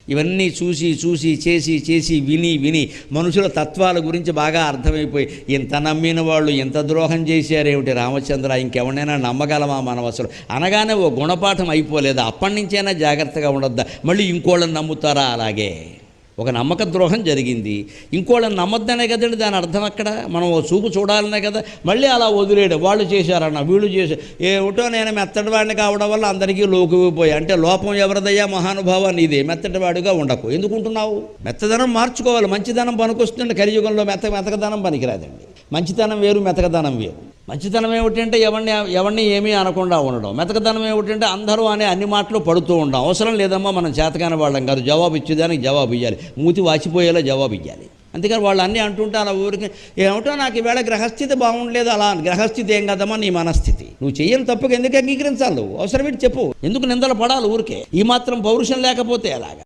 ఇవన్నీ చూసి చూసి చేసి చేసి విని విని మనుషుల తత్వాల గురించి బాగా అర్థమైపోయి ఇంత నమ్మిన వాళ్ళు ఇంత ద్రోహం చేశారేమిటి రామచంద్ర, ఇంకెవరినైనా నమ్మగలమా మనం అసలు అనగానే ఓ గుణపాఠం అయిపోలేదు. అప్పటి నుంచైనా జాగ్రత్తగా ఉండొద్దా, మళ్ళీ ఇంకోళ్ళని నమ్ముతారా? అలాగే ఒక నమ్మక ద్రోహం జరిగింది, ఇంకోళ్ళని నమ్మద్దనే కదండి దాని అర్థం. అక్కడ మనం ఓ చూపు చూడాలనే కదా, మళ్ళీ అలా వదిలేయడం. వాళ్ళు చేశారన్న వీళ్ళు చేశారు, ఏమిటో నేను మెత్తటివాడిని కావడం వల్ల అందరికీ లోకుపోయి. అంటే లోపం ఎవరిదయ్యా మహానుభావ, నీదే. మెత్తటివాడిగా ఉండకు. ఎందుకుంటున్నావు? మెత్తదనం మార్చుకోవాలి. మంచిదనం పనికొస్తుంది. కలియుగంలో మెతకదనం పనికిరాదండి. మంచితనం వేరు, మెతకదనం వేరు. మంచితనం ఏమిటంటే ఎవరిని ఏమీ అనకుండా ఉండడం. మెతకదనం ఏమిటంటే అందరూ అనే అన్ని మాటలు పడుతూ ఉండడం. అవసరం లేదమ్మా, మనం చేతకాని వాళ్ళం కాదు, జవాబు ఇచ్చేదానికి జవాబు ఇవ్వాలి, మూతి వాచిపోయేలా జవాబు ఇవ్వాలి. అందుకని వాళ్ళు అన్నీ అంటుంటే అలా ఊరికి ఏమిటో నాకు ఈవేళ గ్రహస్థితి బాగుండలేదు. అలా గ్రహస్థితి ఏం కదమ్మా, నీ మనస్థితి. నువ్వు చేయని తప్పుకు ఎందుకు అంగీకరించాలి? నువ్వు అవసరమేంటి చెప్పు. ఎందుకు నిందలు పడాలి ఊరికే? ఈ మాత్రం పౌరుషం లేకపోతే ఎలాగా?